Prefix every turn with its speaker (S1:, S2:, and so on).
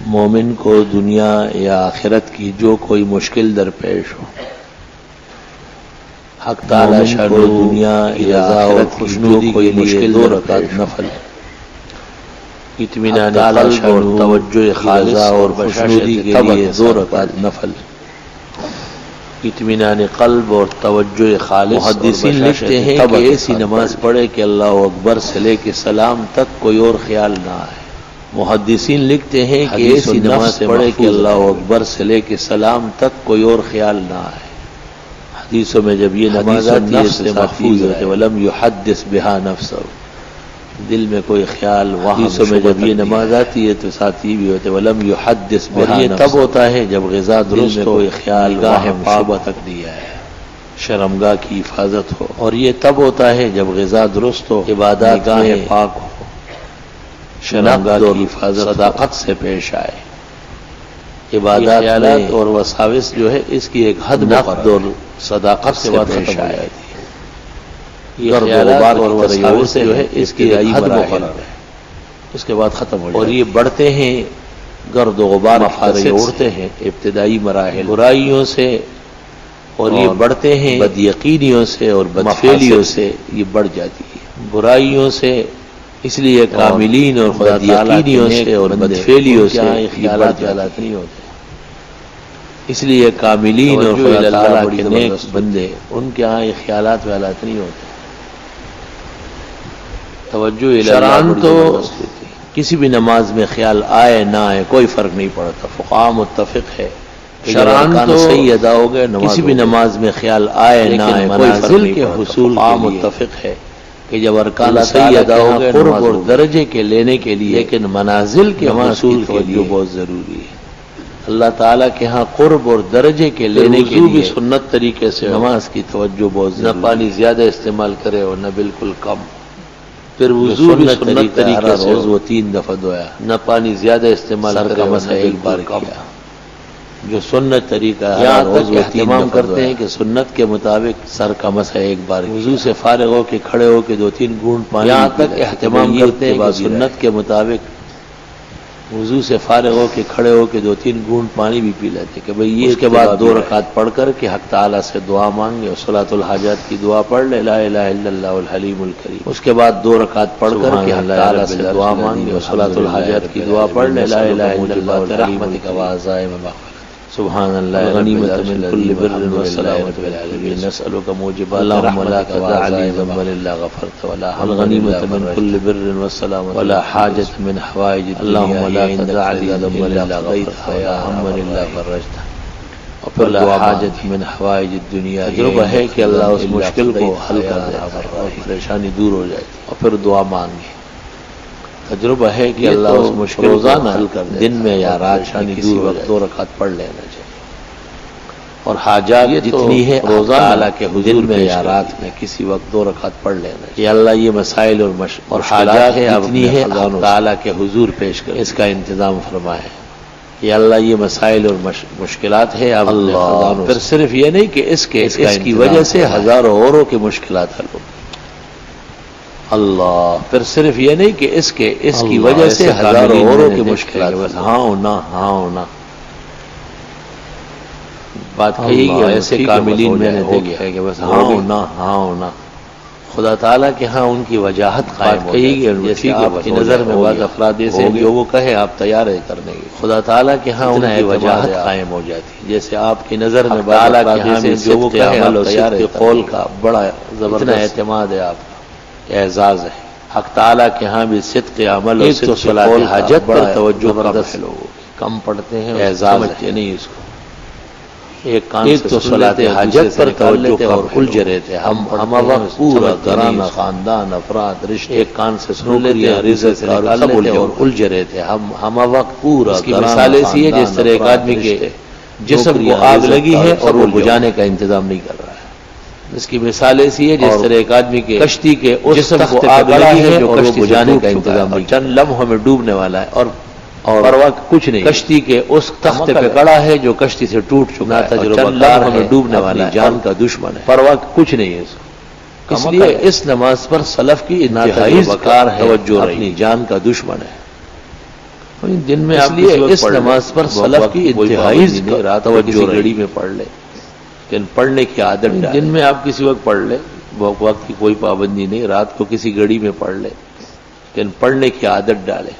S1: مومن کو دنیا یا آخرت کی جو کوئی مشکل درپیش ہو، حق تعالی شان دنیا یا آخرت کی جو کوئی مشکل دو رکعت نفل، اطمینان قلب اور توجہ خالصہ اور خوشنودی کے لیے 2 رکعت نفل، اطمینان قلب اور توجہ خالص۔ محدثین لکھتے ہیں کہ ایسی نماز پڑھے کہ اللہ اکبر سے لے کے سلام تک کوئی اور خیال نہ آئے۔ محدثین لکھتے ہیں کہ ایسی نماز پڑھے کہ اللہ اکبر سے لے کے سلام تک کوئی اور خیال نہ آئے۔ حدیثوں میں جب یہ نماز آتی ہے تو محفوظ ہے، ولم یحدث بها نفسه، دل میں کوئی خیال وہاں۔ حدیثوں میں جب یہ نماز آتی ہے تو ساتھ یہ بھی ہوتے ولم یحدث بها نفسه، یہ تب ہوتا ہے جب غذا درست ہو، کوئی خیال گاہ پاک تک دیا ہے، شرمگاہ کی حفاظت ہو، اور یہ تب ہوتا ہے جب غذا درست ہو، عبادات گاہ پاک ہو، شرمگاہ کی حفاظت صداقت سے پیش آئے۔ عبادات اور وساوس جو ہے اس کی ایک حد مقرر اور صداقت سے پیش آئے۔ یہ خیالات اور وساوس جو ہے اس کی ایک حد مقرر ہے، اس کے بعد ختم ہو جائے، اور یہ بڑھتے ہیں، گرد و غبار اڑتے ہیں ابتدائی مراحل برائیوں سے، اور یہ بڑھتے ہیں بد یقینیوں سے اور بدفعلیوں سے، یہ بڑھ جاتی ہے برائیوں سے۔ اس لیے کاملین اور بد یقینیوں سے اور بدفعلیوں سے خیالات غلط نہیں ہوتے۔ اس لیے کاملین اور خدا تعالیٰ کے نیک بندے، ان کے ہاں یہ خیالات غلط نہیں ہوتے۔ توجہ شرعاً تو کسی بھی نماز میں خیال آئے نہ آئے کوئی فرق نہیں پڑتا، فقہاء متفق ہے۔ شرعاً تو صحیح ادا ہو گئے، کسی بھی نماز میں خیال آئے نہ آئے کوئی فرق نہیں پڑتا، حصول فقہاء متفق ہے کہ جب ارکان صحیح ادا ہو گئے قرب اور درجے کے لینے کے لیے، لیکن منازل کے حصول کے لیے بہت ضروری ہے۔ اللہ تعالیٰ کے ہاں قرب اور درجے کے لینے کے لیے سنت طریقے سے نماز کی توجہ بہت ضروری ہے، نہ پانی زیادہ استعمال کرے اور نہ بالکل کم۔ پھر وضو بھی سنت طریقے سے روز وہ 3 دفعہ دھویا، نہ پانی زیادہ استعمال کرے اور نہ ایک بار کیا۔ جو سنت طریقہ ہے یہاں تک اہتمام کرتے ہیں کہ سنت کے مطابق سر کا مسح ایک بار، وضو سے فارغ ہو کے کھڑے ہو کے 2-3 گھونٹ پانی، یہاں تک اہتمام کرتے ہیں کہ سنت کے مطابق وضو سے فارغ ہو کے کھڑے ہو کے 2-3 گھونٹ پانی بھی پی لیتے کہ بھئی یہ۔ اس کے بعد 2 رکعت پڑھ کر کے حق تعالیٰ سے دعا مانگے اور صلاۃ الحاجات کی دعا پڑھ لے، لا الہ الا اللہ الحلیم الکریم۔ اس کے بعد 2 رکعت پڑھ کر کے حق تعالیٰ سے دعا مانگے اور صلاۃ الحاجات کی دعا پڑھ لے، لا الہ الا اللہ برحمتک وعزائم مغفرتک، سبحان اللہ غنیمۃ من کل بر والسلامۃ بالعالمین، نسألک موجبات رحمتک وعزائم ذنب الا غفرت، ولا غنیمۃ من کل بر والسلامۃ ولا حاجۃ من حوائج الدنیا لا تدع لي ذنبا الا غفرتہ ولا ہما الا فرجتہ، اور پھر لا حاجۃ من حوائج الدنیا۔ تجربہ ہے کہ اللہ اس مشکل کو حل کر دیتا ہے اور پریشانی دور ہو جاتی، اور پھر دعا مانگے۔ تجربہ ہے کہ اللہ اس مشکل روزانہ حل کر دے، دن میں یا رات شانی دور وقت 2 رکعت پڑھ لینا چاہیے، اور حاجات جتنی ہے روزانہ اللہ کے حضور میں یا رات میں کسی وقت 2 رکعت پڑھ لینا چاہیے۔ یا اللہ یہ مسائل اور حاجات جتنی ہے تعالیٰ کے حضور پیش کر اس کا انتظام فرمائے۔ یا اللہ یہ مسائل اور مشکلات ہے اب اللہ، پھر صرف یہ نہیں کہ اس کی وجہ سے ہزاروں اوروں کی مشکلات حل ہو، اللہ پھر صرف یہ نہیں کہ اس کی وجہ سے ہزاروں اوروں کی مشکلات، بس ہاں ہونا ہاں ہونا بات کہی کہ ایسے کاملین میں نے دیکھا ہے کہ بس ہاں ہونا ہاں ہونا، خدا تعالیٰ کے ہاں ان کی وجاہت قائم ہو جاتی ہے۔ جیسے آپ کی نظر میں بعض افراد ایسے ہیں جو وہ کہے آپ تیار ہے کرنے کی، خدا تعالیٰ کے ہاں ان کی وجاہت قائم ہو جاتی ہے۔ جیسے آپ کی نظر میں بعض افراد ایسے جو وہ کہے آپ تیار ہے، قول کا بڑا زبردست اعتماد ہے، آپ کا اعزاز ہے۔ حق تعالیٰ کے ہاں بھی صدق عمل اور صدق قول حاجت پر توجہ کم پڑھتے ہیں، اعزاز ہے نہیں اس کو۔ ایک کان سے تو صلاۃ حاجت پر توجہ اور الجھ رہے تھے ہم وقت پورا گھرانہ خاندان افراد رشتے، ایک کان سے سن لیتے ہیں رزق نکال لیتے اور الجھ رہے تھے ہم وقت پورا۔ اس کی مثال ایسی ہے جس طرح ایک آدمی کے جسم کو آگ لگی ہے اور وہ بجھانے کا انتظام نہیں کر رہا ہے۔ اس کی مثال ایسی ہے جس طرح ایک آدمی کے کشتی کے جسم کو آگ لگی ہے جو کشتی بجھانے کا انتظام نہیں، چند لمحوں میں ڈوبنے والا ہے، اور پرواہ کچھ نہیں، کشتی کے اس تخت پہ کڑا ہے جو کشتی سے ٹوٹ چکا ہے، چند لمحوں میں ڈوبنے والا ہے، جان کا دشمن ہے، پرواہ کچھ نہیں ہے اس کو۔ اس لیے اس نماز پر سلف کی انتہائی وقار ہے، توجہ اپنی جان کا دشمن ہے، دن میں آپ اس نماز پر سلف کی انتہائی رات کسی گھڑی میں پڑھ لے، لیکن پڑھنے کی عادت ڈالے۔ دن میں آپ کسی وقت پڑھ لے، وقت کی کوئی پابندی نہیں، رات کو کسی گھڑی میں پڑھ لے، لیکن پڑھنے کی عادت ڈالے۔